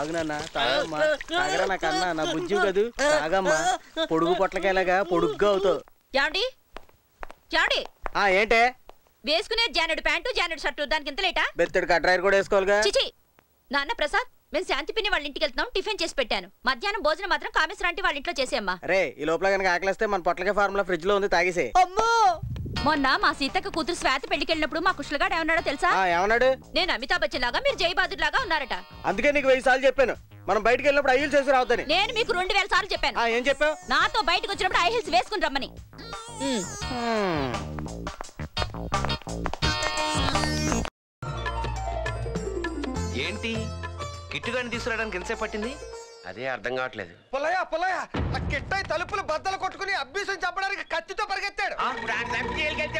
తాగునన్నా తాగమ్మా తాగరా నా కన్నా నా బుజ్జు కదూ తాగమ్మా పొడుగు పొట్లకాయలాగా పొడుగ్గా అవుతావు. ఏంటే వేసుకునే జానెడు ప్యాంటు జానెడు షర్టు దానికి ఎంత లేటా? బెత్తడి కట్రాయర్ కూడా వేసుకోవాలిగా. చిచి నాన్న ప్రసాద్ మేము శాంతి పిన్ని వాళ్ళ ఇంటికి వెళ్తున్నాం. టిఫిన్ చేసి పెట్టాను. మధ్యాహ్నం భోజనం మాత్రం కామేశ్వర వాళ్ళ ఇంట్లో చేసేమ్మా. రే ఈ లోపల కనుక ఆకలిస్తే మన పొట్లకాయ ఫార్ములా ఫ్రిడ్జ్ లో ఉంది తాగేసే. మొన్న మా సీతక్క కూతురు స్వాతి పెళ్లికి వెళ్ళినప్పుడు మా కుష్లగాడు ఏమన్నాడో తెలుసా? ఏమన్నాడు? నేను అమితాబ్ బచ్చన్ లాగా మీరు జయబాదుర్ లాగా ఉన్నారట. అందుకే నీకు 1000 సార్లు చెప్పాను మనం బయటకు వెళ్ళినప్పుడు ఐ హీల్స్ వేసి రావద్దని. నేను మీకు 2000 సార్లు చెప్పాను. ఏం చెప్పావు? నాతో బయటకు వచ్చినప్పుడు ఐ హీల్స్ వేసుకుని రమ్మని. ఏంటి కిట్టుగాని తీసుకురావడానికి ఎంతసేపు పట్టింది? అదే అర్థం కావట్లేదు. పుల్లయ్య పుల్లయ్య ఆ కిట్టై తలుపులు బద్దలు కొట్టుకుని అబ్బీసం చంపడానికి కత్తితో పరిగెత్తాడు.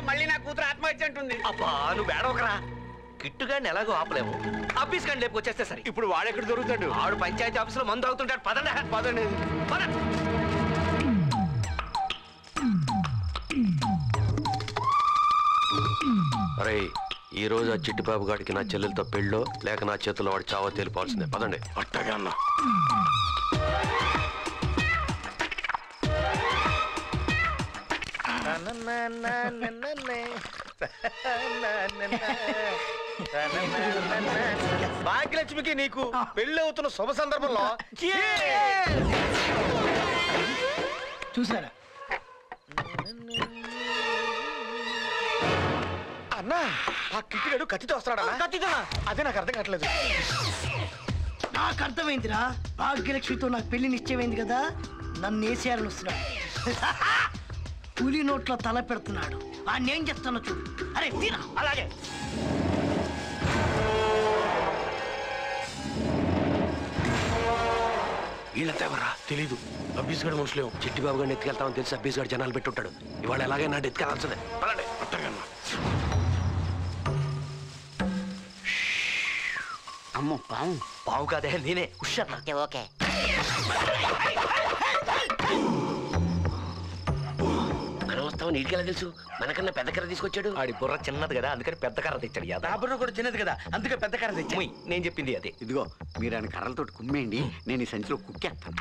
మళ్ళీ నా కూతురు ఆత్మహత్య అంటుంది. అబ్బా నువ్వు ఏడవకరా. కిట్టుగాడిని ఎలాగో ఆపలేము. ఆఫీస్ కానీ లేపు వచ్చేస్తే సరే. ఇప్పుడు వాడెక్కడ దొరుకుతాడు? ఆడు పంచాయతీ ఆఫీసులో మందు అవుతుంటాడు. పదండి పదండి పద. అరే ఈ రోజు ఆ చిట్టిబాబు గాడికి నా చెల్లెలతో పెళ్ళో లేక నా చేతుల్లో వాడు చావో తేలిపోవాల్సిందే. పదండి. అట్టగా అన్న భాగ్యలక్ష్మికి నీకు పెళ్లి అవుతున్న శుభ సందర్భంలో చూసారా అన్నా ఆ కిట్టిగాడు కత్తితో వస్తాడా? కత్తితో? అదే నాకు అర్థం కావట్లేదు. నాకు అర్థమైందిరా. భాగ్యలక్ష్మితో నాకు పెళ్లి నిశ్చయమైంది కదా, నన్ను వేసేయాలని వస్తున్నాడు. పులి నోట్లో తల పెడుతున్నాడు. ఆ నేను చెప్తాను చూడు. అరే తినా. అలాగే వీళ్ళంతా ఎవరా తెలీదు. అబ్బీస్ గడి మనుషులేం. చిట్టిబాబు గారిని ఎత్తుకెళ్తామని తెలిసి అబ్బీస్ గడి జనాలు పెట్టుంటాడు. ఇవాళ ఎలాగైనా ఎత్తుకెళ్లాల్సిందే. పదండి. అమ్మో పాము. పావు కాదే నేనే. ఓకే వస్తామని నీటికెలా తెలుసు? మనకన్నా పెద్ద కర్ర తీసుకొచ్చాడు. ఆడి బుర్ర చిన్నది కదా అందుకని పెద్ద కర్ర తెచ్చాడు. నా బుర్ర కూడా చిన్నది కదా అందుకే పెద్ద కర్ర తెచ్చాయి. నేను చెప్పింది అదే. ఇదిగో మీరు ఆయన కర్రలతో కుమ్మేయండి, నేను ఈ సంచిలో కుక్కేస్తాను.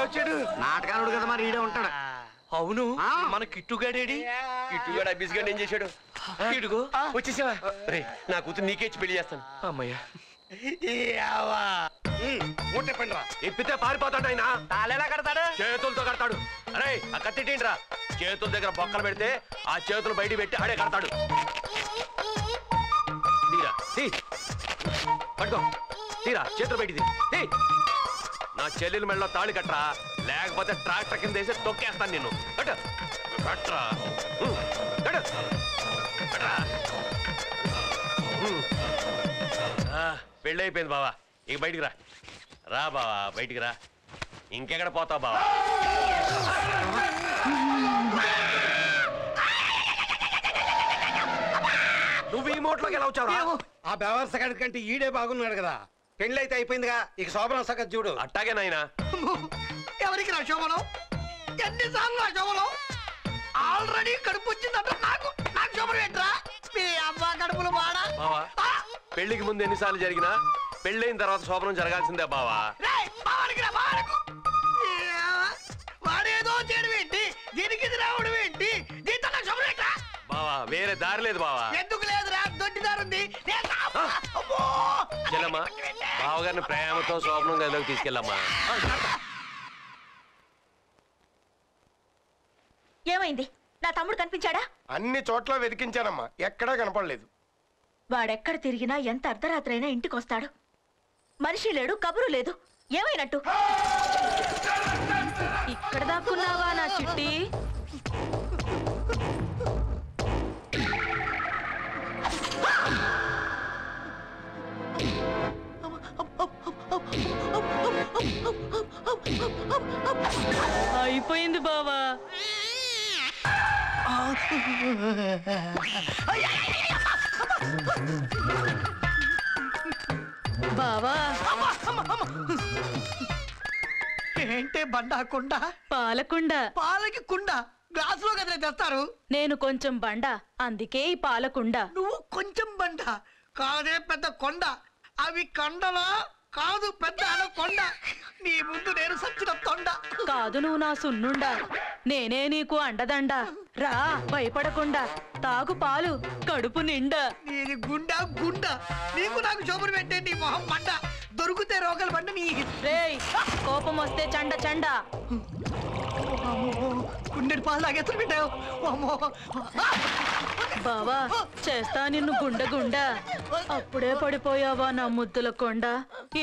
వచ్చాడు నాటకాలుడు కదా మరి ఈడే ఉంటాడు. అవును మన కిట్టుగాడేడి? కిట్టుగాడు అబ్బీస్ గాడు ఏం చేశాడు? ఇడుగో వచ్చేసావా? నా కూతురు నీకేచ్చి పెళ్లి చేస్తాను. అమ్మయ్యా ఎప్పితే పారిపోతాడు ఆయన. తాళేలా కడతాడు? చేతులతో కడతాడు. అరే ఆ కత్తిటీండ్రా. చేతుల దగ్గర బొక్కలు పెడితే ఆ చేతులు బయట పెట్టి ఆడే కడతాడు. తీరా పట్టుకో. తీరా చేతులు బయటిది. నా చెల్లెలు మెడలో తాళి కట్టరా, లేకపోతే ట్రాక్టర్ కింద వేసి తొక్కేస్తాను నిన్ను. కట్టరా పెళ్ళి అయిపోయింది బావా. ఇక బయటికి రా బావా, బయటికి రా. ఇంకెక్కడ పోతావు బావా? నువ్వు ఈ మోట్లోకి ఎలా వచ్చావు? ఆ బెవర్స గడి కంటే ఈడే బాగున్నాడు కదా. పెళ్లి అయితే అయిపోయిందిగా ఇక శోభనం సంగతి చూడు. అట్టాగే నాయనా. ఎవరికి నా శోభనం? ఎన్నిసార్లు నా శోభనం? ఆల్రెడీ కడుపు వచ్చిందంట నాకు శోభనం ఏంట్రా? మీ అబ్బా కడుపులు బాడా. బావా పెళ్లికి ముందు ఎన్నిసార్లు జరిగినా పెళ్ళైన తర్వాత శోభనం జరగాల్సిందే బావా. వాడేదో చేయడం ఏంటి, దీనికి రావడం ఏంటి, దీంతో నాకు శోభనం ఏంట్రా? బావా వేరే దారి లేదు బావా. ఎందుకు లేదురా, దొడ్డి దారుంది. చెల్లమ్మా బావగారిని ప్రేమతో శోభనం గదిలోకి తీసుకెళ్ళమ్మా. ఏమైంది? నా తమ్ముడు కనిపించాడా? అన్ని చోట్ల వెతికించానమ్మా, ఎక్కడా కనపడలేదు. వాడెక్కడ తిరిగినా ఎంత అర్ధరాత్రి అయినా ఇంటికి వస్తాడు. మనిషి లేడు, కబురు లేదు. ఏమైనట్టు? ఇక్కడ దాక్కున్నావా నా చిట్టి? అయిపోయింది బావా. బావా ఏంటే బండా కుండ? పాలకుండ. పాలకి కుండ గ్లాసులో కదిలే తెస్తారు. నేను కొంచెం బండ, అందుకే ఈ పాలకుండ. నువ్వు కొంచెం బండ కాదే పెద్ద కొండ. అవి కండలా కాదు, పెద్ద కొండ. నీ ముందు నేను సచ్చిన తొండ. కాదు నువ్వు నా సున్నుండా, నేనే నీకు అండదండ. రా భయపడకుండా తాగు పాలు కడుపు నిండా. నీది గుండా గుండ, నీకు నాకు శోభను పెట్టే నీ మొహం మండ. దొరికితే రోగాలు బండ నీ. రేయ్ కోపం వస్తే చండ చండ. గుండెడు పాలు తాగేస్తారు పెట్టావు. బావా చేస్తా నిన్ను గుండె గుండ. అప్పుడే పడిపోయావా నా ముద్దుల కొండ,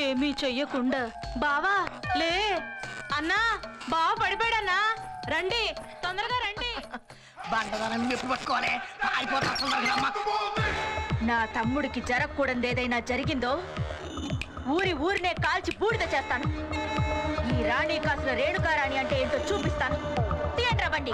ఏమీ చెయ్యకుండా. బావా లే అన్నా, బావ పడిపోయాడన్నా. రండి తొందరగా రండి. బండదానం మెప్పు పట్టుకోవాలి. నా తమ్ముడికి జరగకూడదు ఏదైనా జరిగిందో ఊరినే కాల్చి బూడిద చేస్తాను. ఈ రాణి కాసుల రేణుకారాణి అంటే ఏంటో చూపిస్తాను. తీయండి రండి.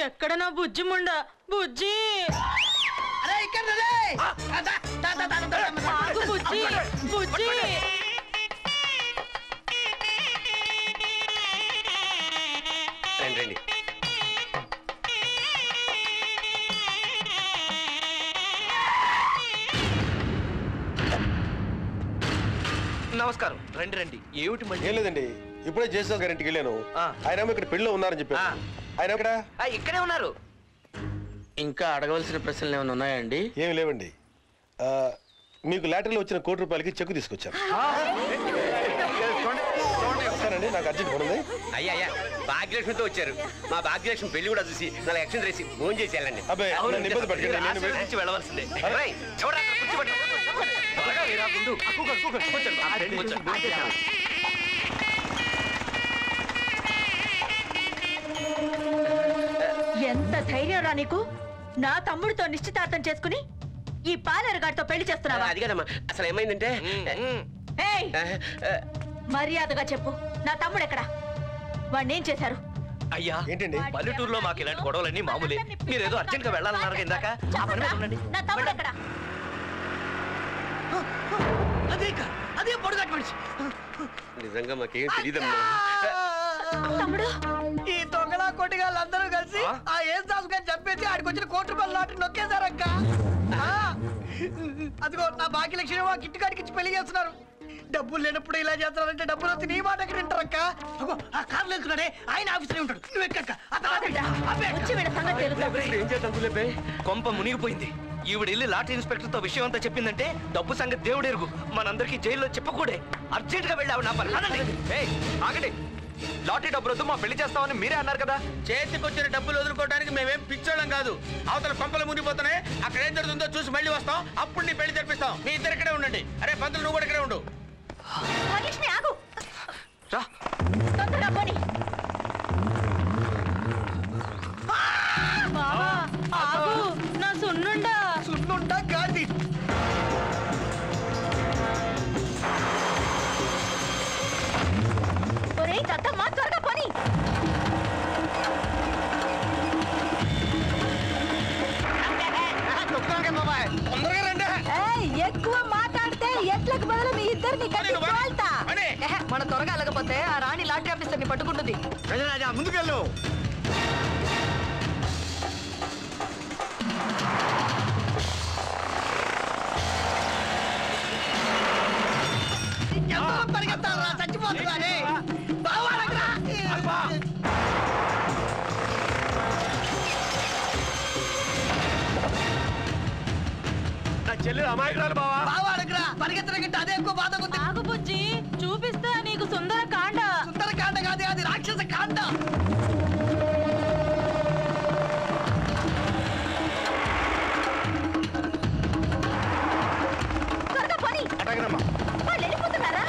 ఎక్కడ నా బుజ్జి ముండ? బుజ్జి బుజ్జి బుజ్జి. రండి. నమస్కారం. రండి రండి. ఏమిటి మళ్ళీ? ఏం లేదండి, ఇప్పుడే జేసస్ గారింటికి వెళ్ళాను. ఆయన ఇక్కడ పెళ్ళిలో ఉన్నారని చెప్పారు. ఆయన ఇక్కడ ఇక్కడే ఉన్నారు. ఇంకా అడగవలసిన ప్రశ్నలు ఏమైనా ఉన్నాయండి? ఏమి లేవండి. మీకు లాటరీలో వచ్చిన ₹1,00,00,000 చెక్ తీసుకొచ్చాను. సరేండి, నాకు అర్జెంట్ పని ఉంది. అయ్యా భాగ్యలక్ష్మితో వచ్చారు. మా భాగ్యలక్ష్మి పెళ్లి కూడా చూసి నా ఎక్షన్ రేసి ఫోన్ చేసి వెళ్ళండి. అబ్బాయి నన్ను ఇబ్బంది పెట్టకండి, నేను వెళ్ళి వెళ్ళవలసిందే. ఎంత ధైర్యం రా నీకు? నా తమ్ముడితో నిశ్చితార్థం చేసుకుని ఈ పాలరగాడితో పెళ్లి చేస్తున్నావా? అది కదమ్మా, అసలు ఏమైందంటే ఏయ్, మర్యాదగా చెప్పు, నా తమ్ముడు ఎక్కడా? వాడినేం చేశారు? అయ్యా ఏంటండి? పల్లెటూరులో మాకు ఇలాంటి గొడవలన్నీ మామూలే. మీరేదో అర్జెంట్ గా వెళ్ళాలన్నారు ఇందాక. ఆ పని మీద ఉండండి. నా తమ్ముడు ఎక్కడా? అదే పొడుగట్టు మనిషి. నిజంగా మాకేం తెలియదమ్మా. తమ్ముడు, ఈ దొంగలా కొట్టిగాళ్ళందరూ కలిసి ఆ ఏం దాసు గారిని చంపేసి ఆడికి వచ్చిన ₹1,00,00,000 నాటి నొక్కేశారక్క. అదిగో నా భాగ్యలక్ష్మి మా కిట్టుకాడికి ఇచ్చి పెళ్లి చేస్తున్నారు. డబ్బులు లేనప్పుడు ఇలా చేస్తారంటే డబ్బులు వచ్చి నీ మాట వింటారక్క. అగో ఆ కార్లో వెళ్తున్నాడే, ఆయన ఆఫీసులో ఉంటాడు. నువ్వు ఎక్కక్క. వచ్చి వీళ్ళ సంగతి తెలుసా? ఏం చేద్దాం? కొంప మునిగిపోయింది. ఈవిడ వెళ్ళి లాటరీ ఇన్స్పెక్టర్ తో విషయం అంతా చెప్పిందంటే డబ్బు సంగతి దేవుడు ఎరుగు. మనందరికీ జైల్లో చెప్పకూడే. అర్జెంట్ గా వెళ్ళావు నా పని. ఆగండి, లాటరీ డబ్బులు వద్దు, మా పెళ్లి చేస్తామని మీరే అన్నారు కదా. చేతికొచ్చిన డబ్బులు వదులుకోవడానికి మేమేం పిచ్చోళ్ళం కాదు. అవతల కొంపలు మునిగిపోతున్నాయి, అక్కడ ఏం జరుగుతుందో చూసి మళ్ళీ వస్తాం. అప్పుడు నీ పెళ్లి జరిపిస్తాం. మీ ఇద్దరు ఇక్కడే ఉండండి. అరే పంతులు, నువ్వు కూడా ఇక్కడే ఉండు. భాగ్యలక్ష్మి ఆగు, రా. తొందరగా పోనీ. బావా ఆగు, నా సున్నుండా. సున్నుండా గాంధీ ఇవాళ త్వరగా వెళ్ళకపోతే ఆ రాణి లాటరీ ఆఫీసర్ని పట్టుకుంటుంది. గజరాజా ముందుకెళ్ళు. పరిగెత్తారా చచ్చిపోతున్నానే. నా చెల్లెలు అమాయకురాలు బావా. బావాడకురా పరిగెత్తడం అదే ఎక్కువ బాధ ఉంది. ఆగు బుజ్జి, చూపిస్తా నీకు సుందర కాండ. సుందర కాండ కాదు, అది రాక్షస కాండ. త్వరగా పని. వాళ్ళు వెళ్ళిపోతున్నారా?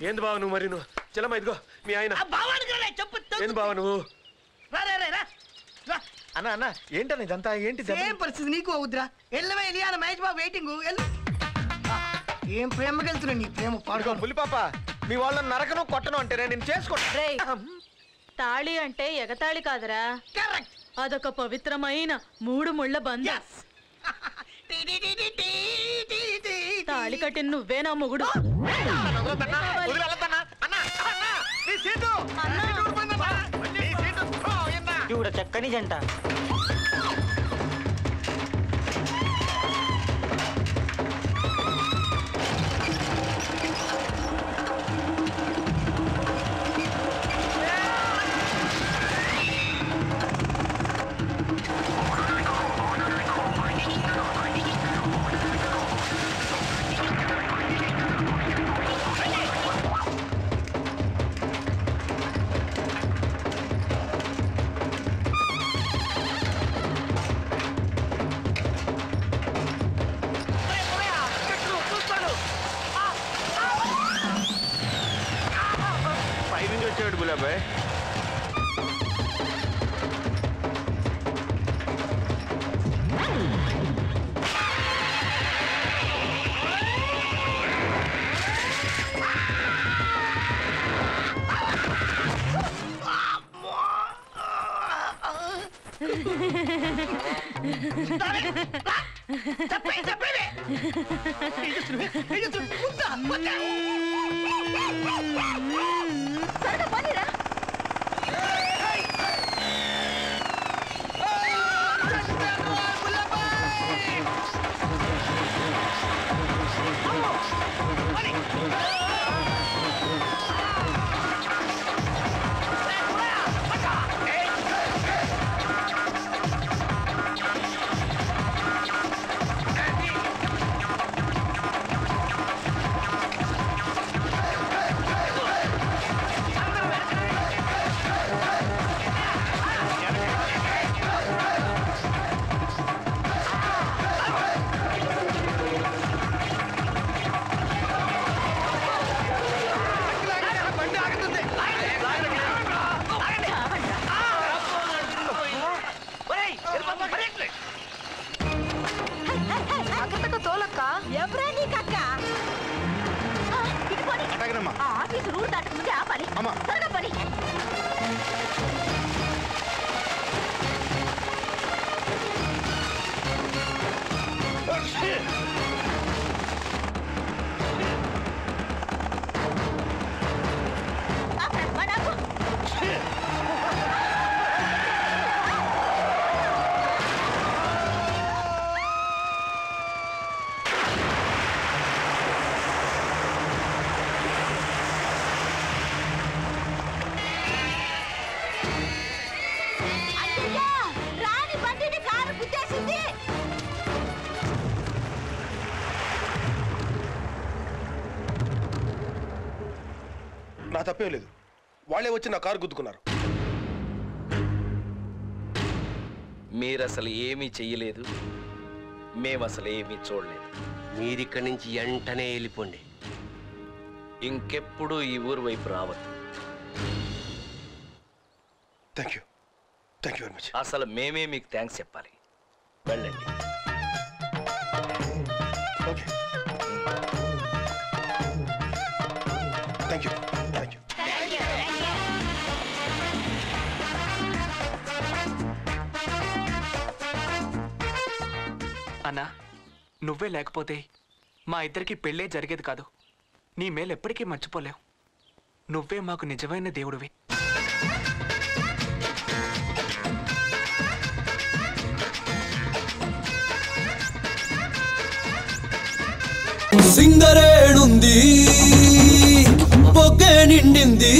ఏంది బావ నువ్వు? మరి నువ్వు చెల్లమ్మ ఇదిగో మీ ఆయన. చెప్పు ఏంది బావ నువ్వు? అన్న అన్న ఏంటన్న ఇదంతా? ఏంటి ఏం పరిస్థితి నీకు అవుద్రా? ఎల్లవే ఎలియాన మహేష్ బాబు వెయిటింగ్. ఏం ప్రేమకి వెళ్తున్నా నీ ప్రేమ పాడుకో. పులిపాప మీ వాళ్ళని నరకను కొట్టను అంటే నేను చేసుకోండి. రేయ్, తాళి అంటే ఎగతాళి కాదురా, అదొక పవిత్రమైన 3 ముళ్ళ బంధం. తాళి కట్టిన నువ్వేనా మొగుడు? ఇవిడ చక్కని జంట. పైనుంచి వచ్చాడు గులాబాయ్. త్వరగా పనిరా. తోలక్క ఎవరా నీకక్క? ఇటు పోనీ. ఆఫీసు రూట్ దాటకముందే ఆపాలి. త్వరగా పని. నా తప్పేం లేదు. వాళ్ళే వచ్చి నా కారు గుద్దుకున్నారు. మీరసలు ఏమీ చెయ్యలేదు, మేమసలు ఏమీ చూడలేదు. మీరిక్కడి నుంచి వెంటనే వెళ్ళిపోండి. ఇంకెప్పుడు ఈ ఊరు వైపు రావద్దు. Thank you very much. అసలు మేమే మీకు థ్యాంక్స్ చెప్పాలి. వెళ్ళండి. Okay. Thank you thank you. అన్నా నువ్వే లేకపోతే మా ఇద్దరికి పెళ్ళే జరిగేది కాదు. నీ మేలు ఎప్పటికీ మర్చిపోలేవు. నువ్వే మాకు నిజమైన దేవుడివి. సింగరేణుంది పొగ్గే నిండింది,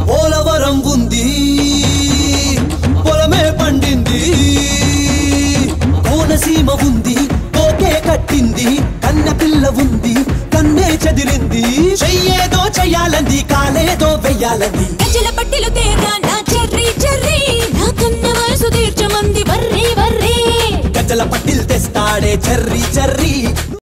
పోలవరం ఉంది పొలమే పండింది, కోనసీమ ఉంది పోకే కట్టింది, కన్న పిల్ల ఉంది కన్నే చెదిరింది, చెయ్యేదో చెయ్యాలంది కాలేదో వెయ్యాలంది. గజల పట్టిలు తేరా నా చెర్రీ చెర్రీ, నా కన్న వయసు తీర్చమంది వర్రీ వర్రీ. గజల పట్టిల్ తెస్తాడే చెర్రీ చెర్రీ.